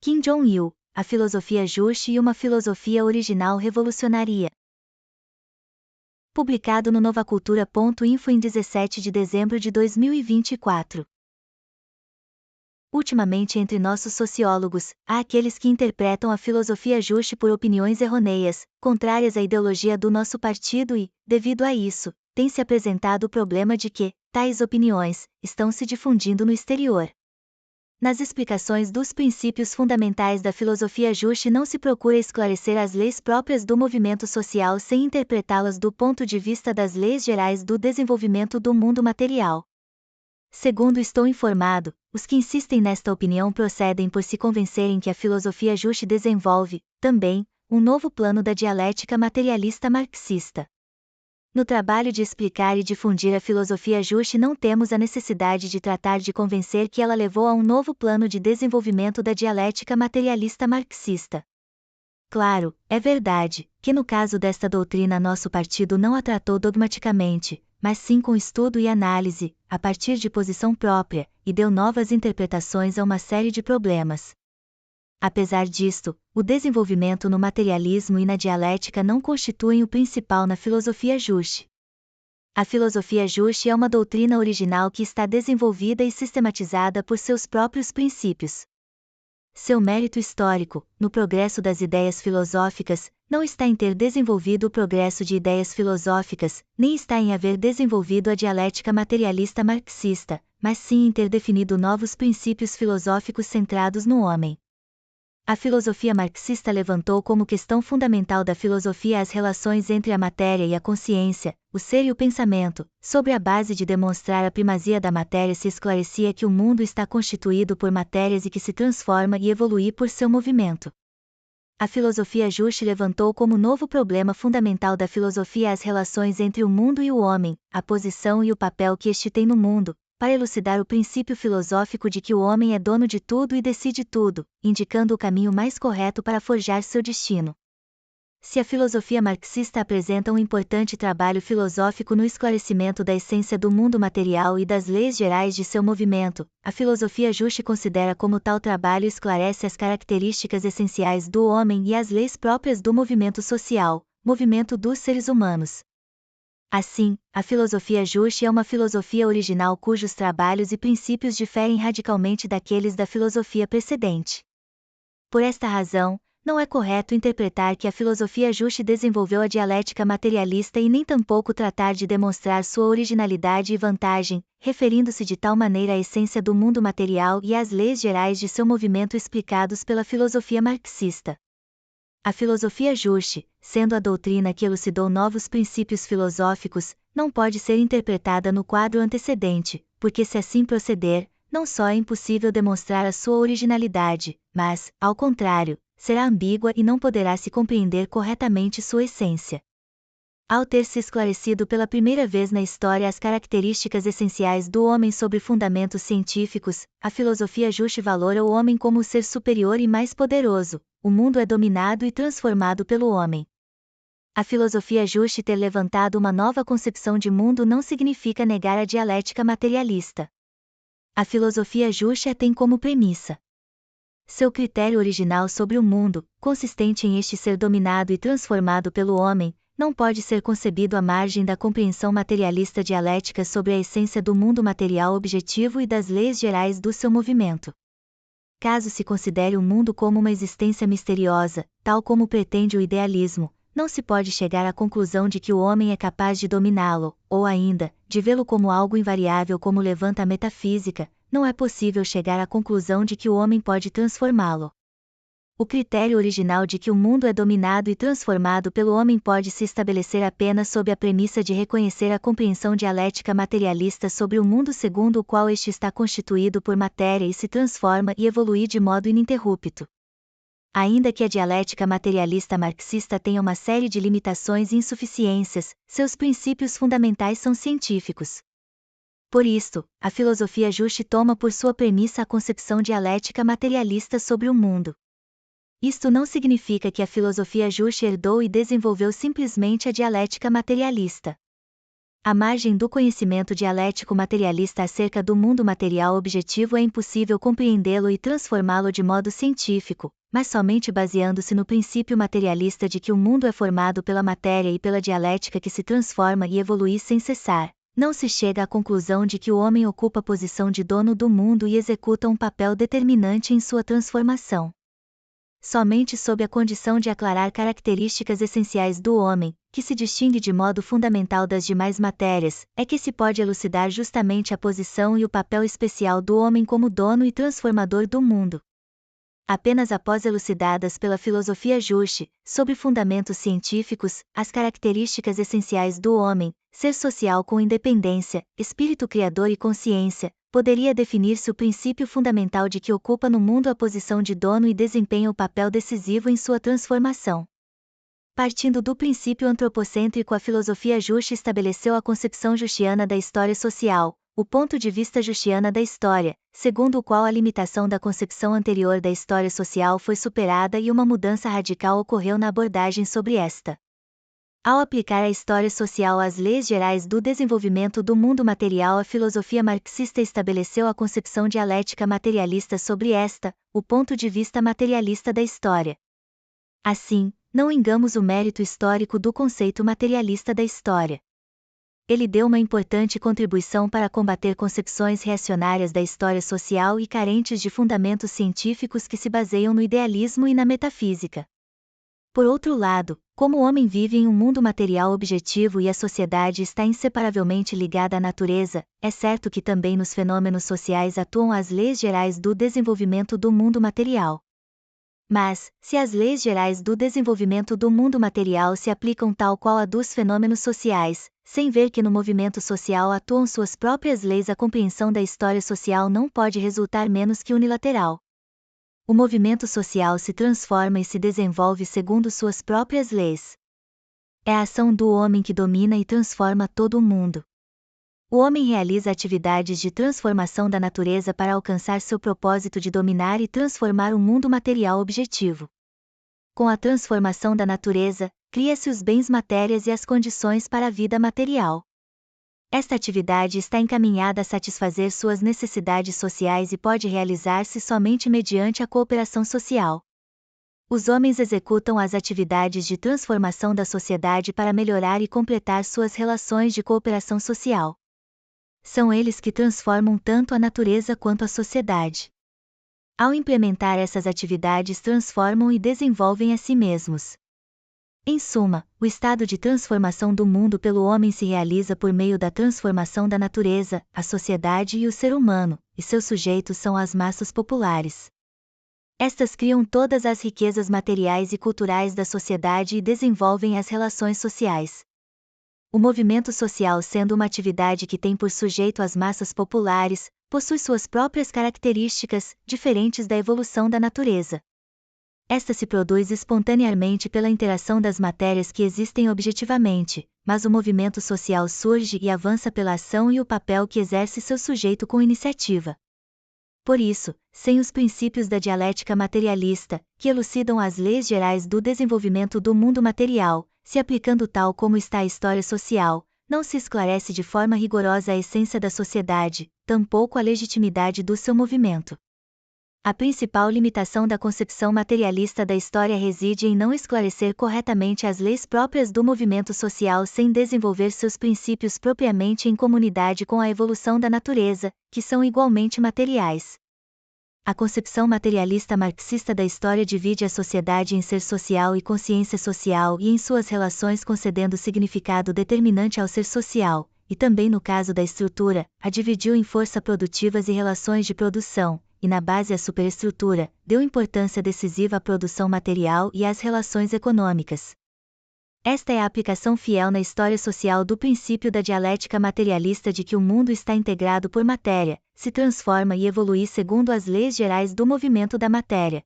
Kim Jong-il, a filosofia Juche e uma filosofia original revolucionária. Publicado no novacultura.info em 17 de dezembro de 2024. Ultimamente, entre nossos sociólogos, há aqueles que interpretam a filosofia Juche por opiniões errôneas, contrárias à ideologia do nosso partido e, devido a isso, tem se apresentado o problema de que tais opiniões estão se difundindo no exterior. Nas explicações dos princípios fundamentais da filosofia Juche não se procura esclarecer as leis próprias do movimento social sem interpretá-las do ponto de vista das leis gerais do desenvolvimento do mundo material. Segundo estou informado, os que insistem nesta opinião procedem por se convencerem que a filosofia Juche desenvolve, também, um novo plano da dialética materialista marxista. No trabalho de explicar e difundir a filosofia Juche não temos a necessidade de tratar de convencer que ela levou a um novo plano de desenvolvimento da dialética materialista marxista. Claro, é verdade, que no caso desta doutrina nosso partido não a tratou dogmaticamente, mas sim com estudo e análise, a partir de posição própria, e deu novas interpretações a uma série de problemas. Apesar disto, o desenvolvimento no materialismo e na dialética não constituem o principal na filosofia Juche. A filosofia Juche é uma doutrina original que está desenvolvida e sistematizada por seus próprios princípios. Seu mérito histórico, no progresso das ideias filosóficas, não está em ter desenvolvido o progresso de ideias filosóficas, nem está em haver desenvolvido a dialética materialista marxista, mas sim em ter definido novos princípios filosóficos centrados no homem. A filosofia marxista levantou como questão fundamental da filosofia as relações entre a matéria e a consciência, o ser e o pensamento. Sobre a base de demonstrar a primazia da matéria se esclarecia que o mundo está constituído por matérias e que se transforma e evolui por seu movimento. A filosofia Juche levantou como novo problema fundamental da filosofia as relações entre o mundo e o homem, a posição e o papel que este tem no mundo, para elucidar o princípio filosófico de que o homem é dono de tudo e decide tudo, indicando o caminho mais correto para forjar seu destino. Se a filosofia marxista apresenta um importante trabalho filosófico no esclarecimento da essência do mundo material e das leis gerais de seu movimento, a filosofia Juche considera como tal trabalho esclarece as características essenciais do homem e as leis próprias do movimento social, movimento dos seres humanos. Assim, a filosofia Juche é uma filosofia original cujos trabalhos e princípios diferem radicalmente daqueles da filosofia precedente. Por esta razão, não é correto interpretar que a filosofia Juche desenvolveu a dialética materialista e nem tampouco tratar de demonstrar sua originalidade e vantagem, referindo-se de tal maneira à essência do mundo material e às leis gerais de seu movimento explicados pela filosofia marxista. A filosofia Juche, sendo a doutrina que elucidou novos princípios filosóficos, não pode ser interpretada no quadro antecedente, porque se assim proceder, não só é impossível demonstrar a sua originalidade, mas, ao contrário, será ambígua e não poderá se compreender corretamente sua essência. Ao ter se esclarecido pela primeira vez na história as características essenciais do homem sobre fundamentos científicos, a filosofia Juche valora o homem como o ser superior e mais poderoso. O mundo é dominado e transformado pelo homem. A filosofia Juche ter levantado uma nova concepção de mundo não significa negar a dialética materialista. A filosofia Juche a tem como premissa. Seu critério original sobre o mundo, consistente em este ser dominado e transformado pelo homem, não pode ser concebido à margem da compreensão materialista dialética sobre a essência do mundo material objetivo e das leis gerais do seu movimento. Caso se considere o mundo como uma existência misteriosa, tal como pretende o idealismo, não se pode chegar à conclusão de que o homem é capaz de dominá-lo, ou ainda, de vê-lo como algo invariável como levanta a metafísica, não é possível chegar à conclusão de que o homem pode transformá-lo. O critério original de que o mundo é dominado e transformado pelo homem pode se estabelecer apenas sob a premissa de reconhecer a compreensão dialética materialista sobre o mundo segundo o qual este está constituído por matéria e se transforma e evolui de modo ininterrupto. Ainda que a dialética materialista marxista tenha uma série de limitações e insuficiências, seus princípios fundamentais são científicos. Por isto, a filosofia Juche toma por sua premissa a concepção dialética materialista sobre o mundo. Isto não significa que a filosofia Juche herdou e desenvolveu simplesmente a dialética materialista. À margem do conhecimento dialético materialista acerca do mundo material objetivo é impossível compreendê-lo e transformá-lo de modo científico, mas somente baseando-se no princípio materialista de que o mundo é formado pela matéria e pela dialética que se transforma e evolui sem cessar. Não se chega à conclusão de que o homem ocupa a posição de dono do mundo e executa um papel determinante em sua transformação. Somente sob a condição de aclarar características essenciais do homem, que se distingue de modo fundamental das demais matérias, é que se pode elucidar justamente a posição e o papel especial do homem como dono e transformador do mundo. Apenas após elucidadas pela filosofia Juche, sobre fundamentos científicos, as características essenciais do homem, ser social com independência, espírito criador e consciência, poderia definir-se o princípio fundamental de que ocupa no mundo a posição de dono e desempenha o papel decisivo em sua transformação. Partindo do princípio antropocêntrico, a filosofia Juche estabeleceu a concepção juchiana da história social, o ponto de vista juchiana da história, segundo o qual a limitação da concepção anterior da história social foi superada e uma mudança radical ocorreu na abordagem sobre esta. Ao aplicar a história social às leis gerais do desenvolvimento do mundo material, a filosofia marxista estabeleceu a concepção dialética materialista sobre esta, o ponto de vista materialista da história. Assim, não engamos o mérito histórico do conceito materialista da história. Ele deu uma importante contribuição para combater concepções reacionárias da história social e carentes de fundamentos científicos que se baseiam no idealismo e na metafísica. Por outro lado, como o homem vive em um mundo material objetivo e a sociedade está inseparavelmente ligada à natureza, é certo que também nos fenômenos sociais atuam as leis gerais do desenvolvimento do mundo material. Mas, se as leis gerais do desenvolvimento do mundo material se aplicam tal qual a dos fenômenos sociais, sem ver que no movimento social atuam suas próprias leis, a compreensão da história social não pode resultar menos que unilateral. O movimento social se transforma e se desenvolve segundo suas próprias leis. É a ação do homem que domina e transforma todo o mundo. O homem realiza atividades de transformação da natureza para alcançar seu propósito de dominar e transformar o mundo material objetivo. Com a transformação da natureza, cria-se os bens matérias e as condições para a vida material. Esta atividade está encaminhada a satisfazer suas necessidades sociais e pode realizar-se somente mediante a cooperação social. Os homens executam as atividades de transformação da sociedade para melhorar e completar suas relações de cooperação social. São eles que transformam tanto a natureza quanto a sociedade. Ao implementar essas atividades, transformam e desenvolvem a si mesmos. Em suma, o estado de transformação do mundo pelo homem se realiza por meio da transformação da natureza, a sociedade e o ser humano, e seus sujeitos são as massas populares. Estas criam todas as riquezas materiais e culturais da sociedade e desenvolvem as relações sociais. O movimento social, sendo uma atividade que tem por sujeito as massas populares, possui suas próprias características, diferentes da evolução da natureza. Esta se produz espontaneamente pela interação das matérias que existem objetivamente, mas o movimento social surge e avança pela ação e o papel que exerce seu sujeito com iniciativa. Por isso, sem os princípios da dialética materialista, que elucidam as leis gerais do desenvolvimento do mundo material, se aplicando tal como está a história social, não se esclarece de forma rigorosa a essência da sociedade, tampouco a legitimidade do seu movimento. A principal limitação da concepção materialista da história reside em não esclarecer corretamente as leis próprias do movimento social sem desenvolver seus princípios propriamente em comunidade com a evolução da natureza, que são igualmente materiais. A concepção materialista marxista da história divide a sociedade em ser social e consciência social e em suas relações, concedendo significado determinante ao ser social, e também no caso da estrutura, a dividiu em força produtivas e relações de produção, e na base a superestrutura, deu importância decisiva à produção material e às relações econômicas. Esta é a aplicação fiel na história social do princípio da dialética materialista de que o mundo está integrado por matéria, se transforma e evolui segundo as leis gerais do movimento da matéria.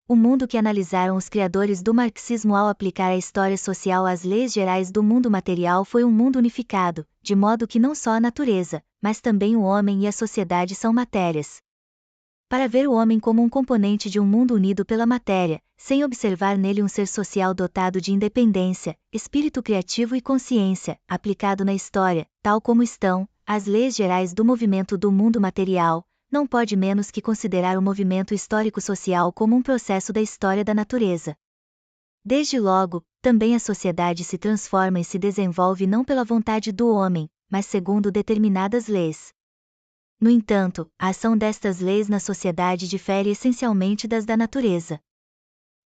O mundo que analisaram os criadores do marxismo ao aplicar a história social às leis gerais do mundo material foi um mundo unificado, de modo que não só a natureza, mas também o homem e a sociedade são matérias. Para ver o homem como um componente de um mundo unido pela matéria, sem observar nele um ser social dotado de independência, espírito criativo e consciência, aplicado na história, tal como estão as leis gerais do movimento do mundo material, não pode menos que considerar o movimento histórico-social como um processo da história da natureza. Desde logo, também a sociedade se transforma e se desenvolve não pela vontade do homem, mas segundo determinadas leis. No entanto, a ação destas leis na sociedade difere essencialmente das da natureza.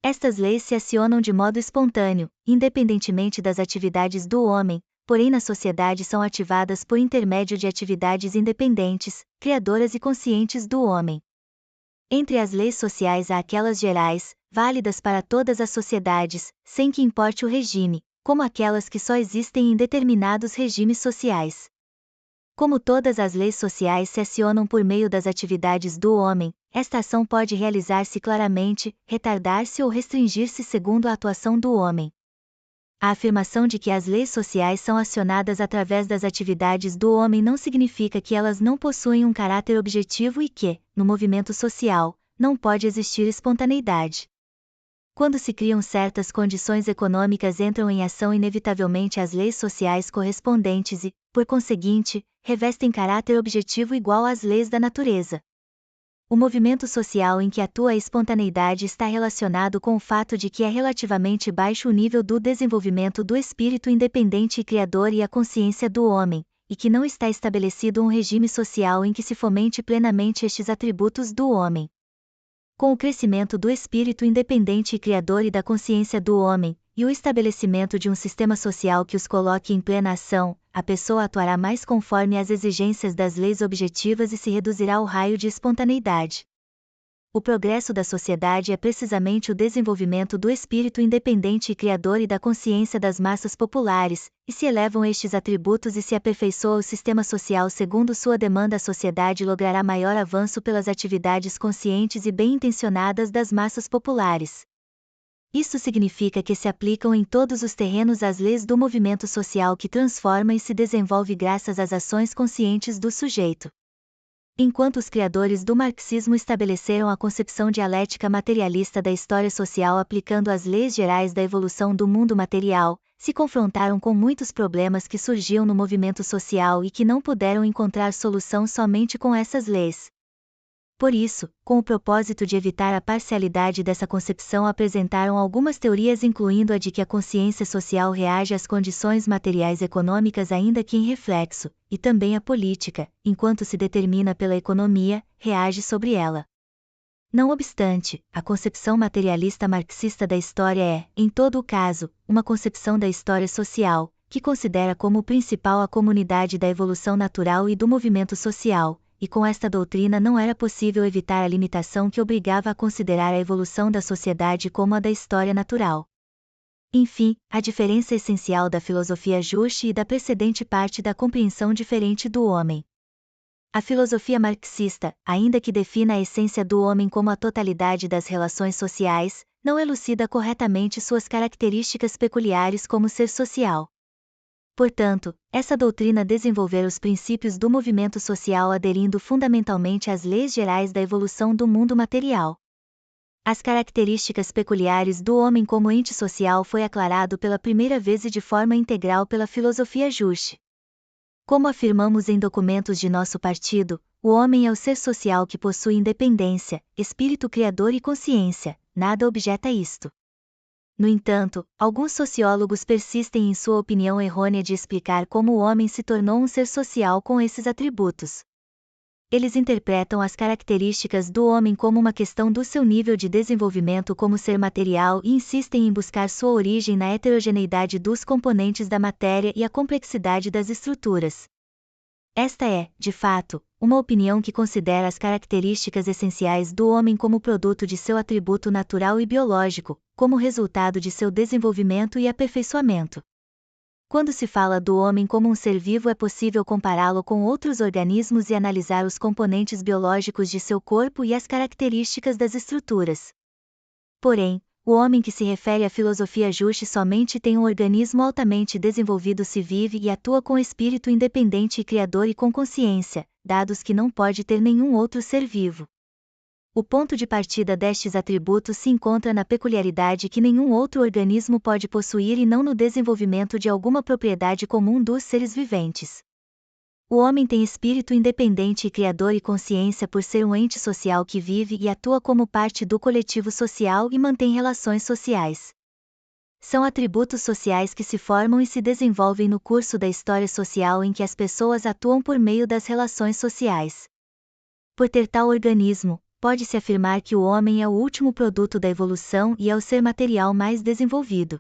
Estas leis se acionam de modo espontâneo, independentemente das atividades do homem, porém na sociedade são ativadas por intermédio de atividades independentes, criadoras e conscientes do homem. Entre as leis sociais há aquelas gerais, válidas para todas as sociedades, sem que importe o regime, como aquelas que só existem em determinados regimes sociais. Como todas as leis sociais se acionam por meio das atividades do homem, esta ação pode realizar-se claramente, retardar-se ou restringir-se segundo a atuação do homem. A afirmação de que as leis sociais são acionadas através das atividades do homem não significa que elas não possuem um caráter objetivo e que, no movimento social, não pode existir espontaneidade. Quando se criam certas condições econômicas, entram em ação inevitavelmente as leis sociais correspondentes e, por conseguinte, revestem caráter objetivo igual às leis da natureza. O movimento social em que atua a espontaneidade está relacionado com o fato de que é relativamente baixo o nível do desenvolvimento do espírito independente e criador e a consciência do homem, e que não está estabelecido um regime social em que se fomente plenamente estes atributos do homem. Com o crescimento do espírito independente e criador e da consciência do homem, e o estabelecimento de um sistema social que os coloque em plena ação, a pessoa atuará mais conforme às exigências das leis objetivas e se reduzirá o raio de espontaneidade. O progresso da sociedade é precisamente o desenvolvimento do espírito independente e criador e da consciência das massas populares, e se elevam estes atributos e se aperfeiçoa o sistema social segundo sua demanda, a sociedade logrará maior avanço pelas atividades conscientes e bem-intencionadas das massas populares. Isso significa que se aplicam em todos os terrenos as leis do movimento social que transforma e se desenvolve graças às ações conscientes do sujeito. Enquanto os criadores do marxismo estabeleceram a concepção dialética materialista da história social aplicando as leis gerais da evolução do mundo material, se confrontaram com muitos problemas que surgiam no movimento social e que não puderam encontrar solução somente com essas leis. Por isso, com o propósito de evitar a parcialidade dessa concepção, apresentaram algumas teorias, incluindo a de que a consciência social reage às condições materiais econômicas ainda que em reflexo, e também a política, enquanto se determina pela economia, reage sobre ela. Não obstante, a concepção materialista marxista da história é, em todo o caso, uma concepção da história social, que considera como principal a comunidade da evolução natural e do movimento social, e com esta doutrina não era possível evitar a limitação que obrigava a considerar a evolução da sociedade como a da história natural. Enfim, a diferença essencial da filosofia Juche e da precedente parte da compreensão diferente do homem. A filosofia marxista, ainda que defina a essência do homem como a totalidade das relações sociais, não elucida corretamente suas características peculiares como ser social. Portanto, essa doutrina desenvolver os princípios do movimento social aderindo fundamentalmente às leis gerais da evolução do mundo material. As características peculiares do homem como ente social foi aclarado pela primeira vez e de forma integral pela filosofia Juche. Como afirmamos em documentos de nosso partido, o homem é o ser social que possui independência, espírito criador e consciência, nada objeta isto. No entanto, alguns sociólogos persistem em sua opinião errônea de explicar como o homem se tornou um ser social com esses atributos. Eles interpretam as características do homem como uma questão do seu nível de desenvolvimento como ser material e insistem em buscar sua origem na heterogeneidade dos componentes da matéria e a complexidade das estruturas. Esta é, de fato, uma opinião que considera as características essenciais do homem como produto de seu atributo natural e biológico, como resultado de seu desenvolvimento e aperfeiçoamento. Quando se fala do homem como um ser vivo, é possível compará-lo com outros organismos e analisar os componentes biológicos de seu corpo e as características das estruturas. Porém, o homem que se refere à filosofia Juche somente tem um organismo altamente desenvolvido, se vive e atua com espírito independente e criador e com consciência, dados que não pode ter nenhum outro ser vivo. O ponto de partida destes atributos se encontra na peculiaridade que nenhum outro organismo pode possuir e não no desenvolvimento de alguma propriedade comum dos seres viventes. O homem tem espírito independente e criador e consciência por ser um ente social que vive e atua como parte do coletivo social e mantém relações sociais. São atributos sociais que se formam e se desenvolvem no curso da história social em que as pessoas atuam por meio das relações sociais. Por ter tal organismo, pode-se afirmar que o homem é o último produto da evolução e é o ser material mais desenvolvido.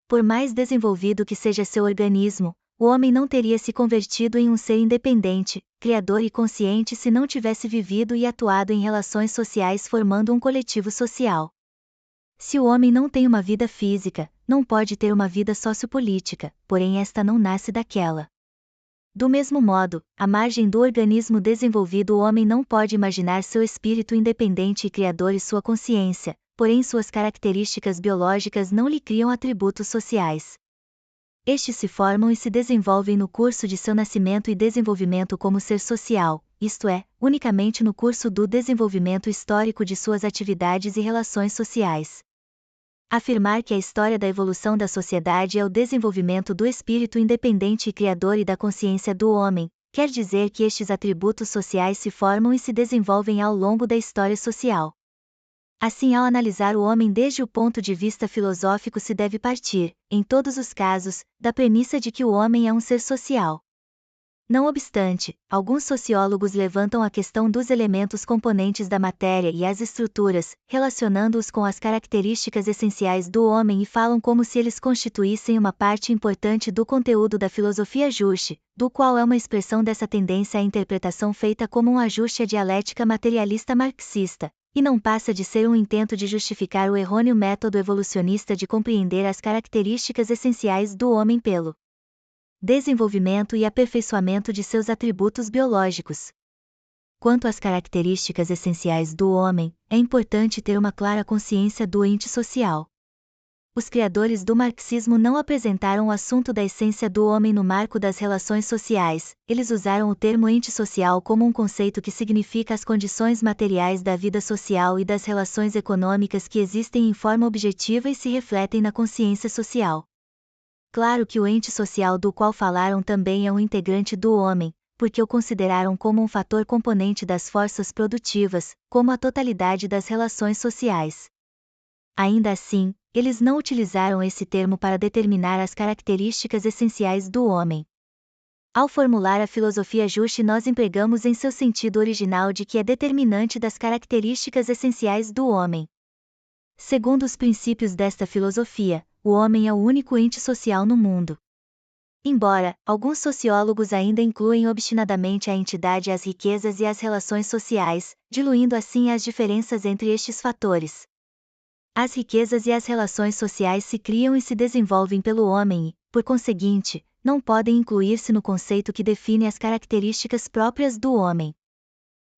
Por mais desenvolvido que seja seu organismo, o homem não teria se convertido em um ser independente, criador e consciente se não tivesse vivido e atuado em relações sociais formando um coletivo social. Se o homem não tem uma vida física, não pode ter uma vida sociopolítica, porém esta não nasce daquela. Do mesmo modo, à margem do organismo desenvolvido o homem não pode imaginar seu espírito independente e criador e sua consciência, porém suas características biológicas não lhe criam atributos sociais. Estes se formam e se desenvolvem no curso de seu nascimento e desenvolvimento como ser social, isto é, unicamente no curso do desenvolvimento histórico de suas atividades e relações sociais. Afirmar que a história da evolução da sociedade é o desenvolvimento do espírito independente e criador e da consciência do homem, quer dizer que estes atributos sociais se formam e se desenvolvem ao longo da história social. Assim, ao analisar o homem desde o ponto de vista filosófico se deve partir, em todos os casos, da premissa de que o homem é um ser social. Não obstante, alguns sociólogos levantam a questão dos elementos componentes da matéria e as estruturas, relacionando-os com as características essenciais do homem e falam como se eles constituíssem uma parte importante do conteúdo da filosofia Juche, do qual é uma expressão dessa tendência à interpretação feita como um ajuste à dialética materialista marxista, e não passa de ser um intento de justificar o errôneo método evolucionista de compreender as características essenciais do homem pelo desenvolvimento e aperfeiçoamento de seus atributos biológicos. Quanto às características essenciais do homem, é importante ter uma clara consciência do ente social. Os criadores do marxismo não apresentaram o assunto da essência do homem no marco das relações sociais, eles usaram o termo ente social como um conceito que significa as condições materiais da vida social e das relações econômicas que existem em forma objetiva e se refletem na consciência social. Claro que o ente social do qual falaram também é um integrante do homem, porque o consideraram como um fator componente das forças produtivas, como a totalidade das relações sociais. Ainda assim, eles não utilizaram esse termo para determinar as características essenciais do homem. Ao formular a filosofia Juche nós empregamos em seu sentido original de que é determinante das características essenciais do homem. Segundo os princípios desta filosofia, o homem é o único ente social no mundo. Embora, alguns sociólogos ainda incluem obstinadamente a entidade às riquezas e às relações sociais, diluindo assim as diferenças entre estes fatores. As riquezas e as relações sociais se criam e se desenvolvem pelo homem e, por conseguinte, não podem incluir-se no conceito que define as características próprias do homem.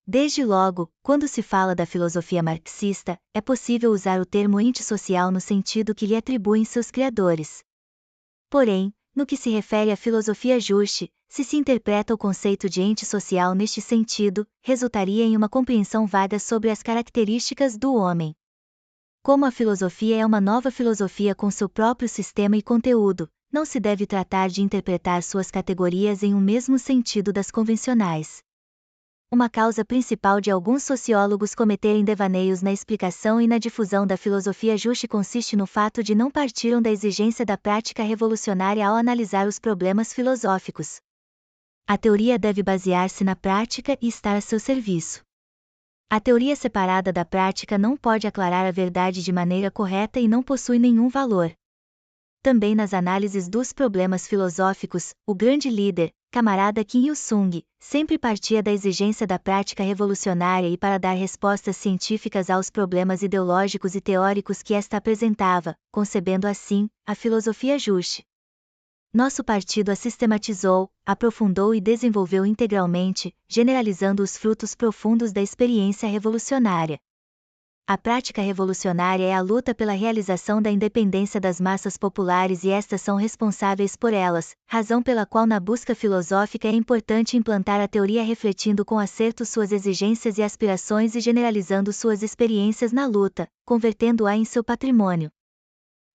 Desde logo, quando se fala da filosofia marxista, é possível usar o termo ente social no sentido que lhe atribuem seus criadores. Porém, no que se refere à filosofia Juche, se interpreta o conceito de ente social neste sentido, resultaria em uma compreensão vaga sobre as características do homem. Como a filosofia é uma nova filosofia com seu próprio sistema e conteúdo, não se deve tratar de interpretar suas categorias em um mesmo sentido das convencionais. Uma causa principal de alguns sociólogos cometerem devaneios na explicação e na difusão da filosofia Juche consiste no fato de não partiram da exigência da prática revolucionária ao analisar os problemas filosóficos. A teoria deve basear-se na prática e estar a seu serviço. A teoria separada da prática não pode aclarar a verdade de maneira correta e não possui nenhum valor. Também nas análises dos problemas filosóficos, o grande líder, camarada Kim Il-sung, sempre partia da exigência da prática revolucionária e para dar respostas científicas aos problemas ideológicos e teóricos que esta apresentava, concebendo assim, a filosofia Juche. Nosso partido a sistematizou, aprofundou e desenvolveu integralmente, generalizando os frutos profundos da experiência revolucionária. A prática revolucionária é a luta pela realização da independência das massas populares e estas são responsáveis por elas, razão pela qual na busca filosófica é importante implantar a teoria refletindo com acerto suas exigências e aspirações e generalizando suas experiências na luta, convertendo-a em seu patrimônio.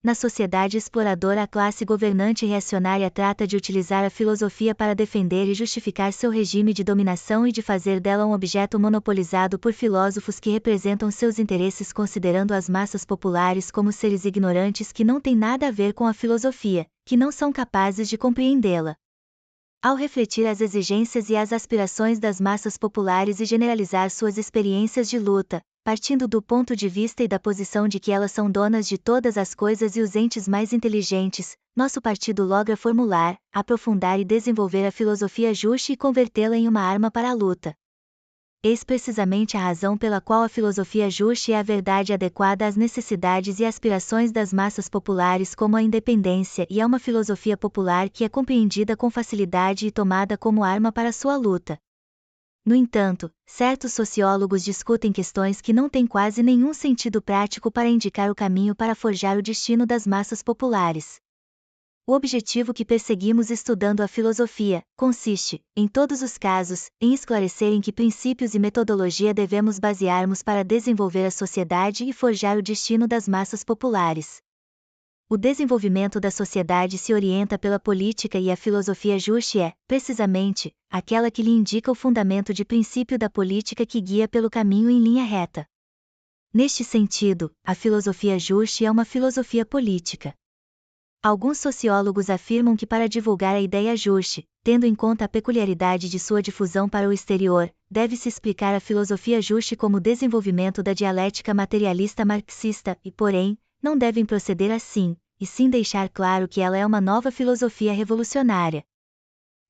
Na sociedade exploradora, a classe governante reacionária trata de utilizar a filosofia para defender e justificar seu regime de dominação e de fazer dela um objeto monopolizado por filósofos que representam seus interesses, considerando as massas populares como seres ignorantes que não têm nada a ver com a filosofia, que não são capazes de compreendê-la. Ao refletir as exigências e as aspirações das massas populares e generalizar suas experiências de luta, partindo do ponto de vista e da posição de que elas são donas de todas as coisas e os entes mais inteligentes, nosso partido logra formular, aprofundar e desenvolver a filosofia justa e convertê-la em uma arma para a luta. Eis precisamente a razão pela qual a filosofia justa é a verdade adequada às necessidades e aspirações das massas populares como a independência e é uma filosofia popular que é compreendida com facilidade e tomada como arma para sua luta. No entanto, certos sociólogos discutem questões que não têm quase nenhum sentido prático para indicar o caminho para forjar o destino das massas populares. O objetivo que perseguimos estudando a filosofia consiste, em todos os casos, em esclarecer em que princípios e metodologia devemos basearmos para desenvolver a sociedade e forjar o destino das massas populares. O desenvolvimento da sociedade se orienta pela política e a filosofia justa é, precisamente, aquela que lhe indica o fundamento de princípio da política que guia pelo caminho em linha reta. Neste sentido, a filosofia justa é uma filosofia política. Alguns sociólogos afirmam que para divulgar a ideia justa, tendo em conta a peculiaridade de sua difusão para o exterior, deve-se explicar a filosofia justa como desenvolvimento da dialética materialista marxista e, porém, não devem proceder assim, e sim deixar claro que ela é uma nova filosofia revolucionária.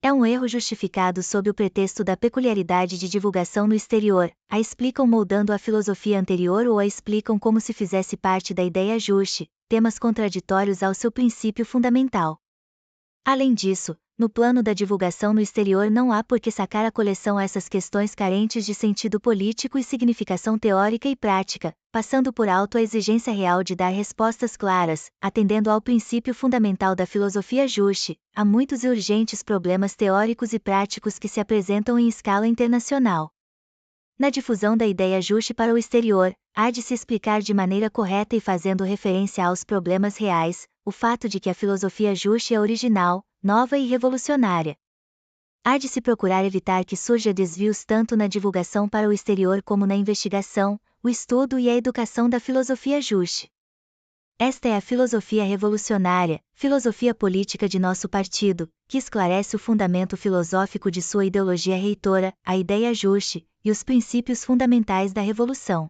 É um erro justificado sob o pretexto da peculiaridade de divulgação no exterior, a explicam moldando a filosofia anterior ou a explicam como se fizesse parte da ideia justa, temas contraditórios ao seu princípio fundamental. Além disso, no plano da divulgação no exterior não há por que sacar a coleção essas questões carentes de sentido político e significação teórica e prática, passando por alto a exigência real de dar respostas claras, atendendo ao princípio fundamental da filosofia justa, a muitos e urgentes problemas teóricos e práticos que se apresentam em escala internacional. Na difusão da ideia justa para o exterior, há de se explicar de maneira correta e fazendo referência aos problemas reais, o fato de que a filosofia justa é original, nova e revolucionária. Há de se procurar evitar que surja desvios tanto na divulgação para o exterior como na investigação, o estudo e a educação da filosofia justa. Esta é a filosofia revolucionária, filosofia política de nosso partido, que esclarece o fundamento filosófico de sua ideologia reitora, a ideia justa, e os princípios fundamentais da revolução.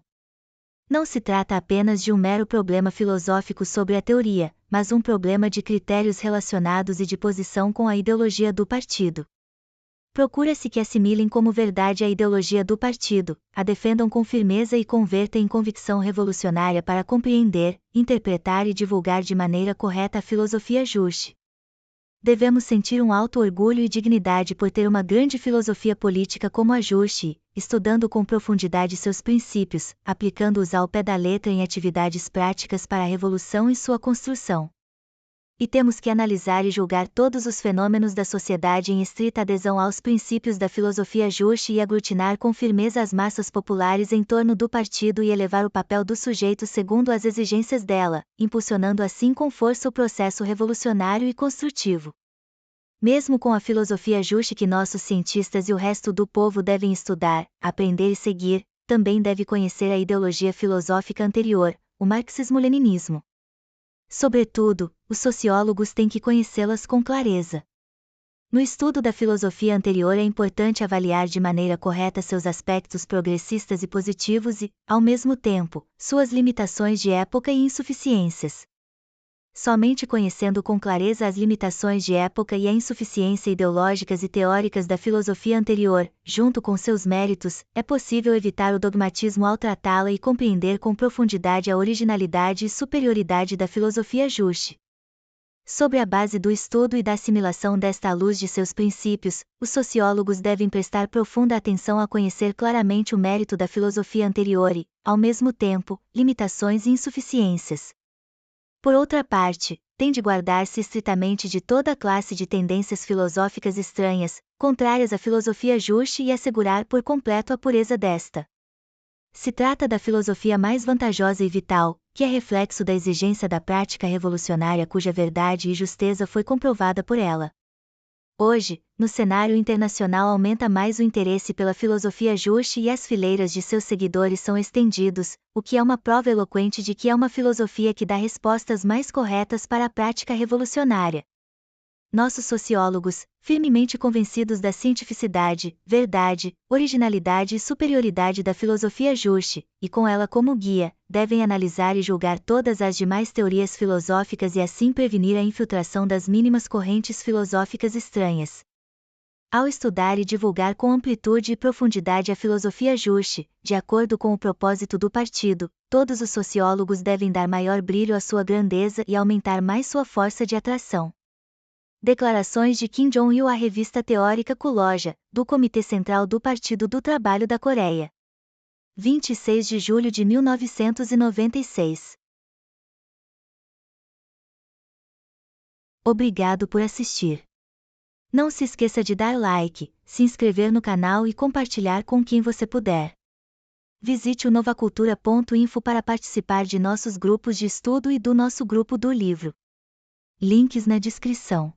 Não se trata apenas de um mero problema filosófico sobre a teoria, mas um problema de critérios relacionados e de posição com a ideologia do partido. Procura-se que assimilem como verdade a ideologia do partido, a defendam com firmeza e convertam em convicção revolucionária para compreender, interpretar e divulgar de maneira correta a filosofia justa. Devemos sentir um alto orgulho e dignidade por ter uma grande filosofia política como a justa e, estudando com profundidade seus princípios, aplicando-os ao pé da letra em atividades práticas para a revolução e sua construção. E temos que analisar e julgar todos os fenômenos da sociedade em estrita adesão aos princípios da filosofia justa e aglutinar com firmeza as massas populares em torno do partido e elevar o papel do sujeito segundo as exigências dela, impulsionando assim com força o processo revolucionário e construtivo. Mesmo com a filosofia justa que nossos cientistas e o resto do povo devem estudar, aprender e seguir, também deve conhecer a ideologia filosófica anterior, o marxismo-leninismo. Sobretudo, os sociólogos têm que conhecê-las com clareza. No estudo da filosofia anterior é importante avaliar de maneira correta seus aspectos progressistas e positivos e, ao mesmo tempo, suas limitações de época e insuficiências. Somente conhecendo com clareza as limitações de época e a insuficiência ideológicas e teóricas da filosofia anterior, junto com seus méritos, é possível evitar o dogmatismo ao tratá-la e compreender com profundidade a originalidade e superioridade da filosofia justa. Sobre a base do estudo e da assimilação desta à luz de seus princípios, os sociólogos devem prestar profunda atenção a conhecer claramente o mérito da filosofia anterior e, ao mesmo tempo, limitações e insuficiências. Por outra parte, tem de guardar-se estritamente de toda classe de tendências filosóficas estranhas, contrárias à filosofia justa e assegurar por completo a pureza desta. Se trata da filosofia mais vantajosa e vital, que é reflexo da exigência da prática revolucionária cuja verdade e justeza foi comprovada por ela. Hoje, no cenário internacional aumenta mais o interesse pela filosofia justa e as fileiras de seus seguidores são estendidos, o que é uma prova eloquente de que é uma filosofia que dá respostas mais corretas para a prática revolucionária. Nossos sociólogos, firmemente convencidos da cientificidade, verdade, originalidade e superioridade da filosofia justa, e com ela como guia, devem analisar e julgar todas as demais teorias filosóficas e assim prevenir a infiltração das mínimas correntes filosóficas estranhas. Ao estudar e divulgar com amplitude e profundidade a filosofia justa, de acordo com o propósito do partido, todos os sociólogos devem dar maior brilho à sua grandeza e aumentar mais sua força de atração. Declarações de Kim Jong-il à revista teórica Kuloja, do Comitê Central do Partido do Trabalho da Coreia. 26 de julho de 1996. Obrigado por assistir. Não se esqueça de dar like, se inscrever no canal e compartilhar com quem você puder. Visite o novacultura.info para participar de nossos grupos de estudo e do nosso grupo do livro. Links na descrição.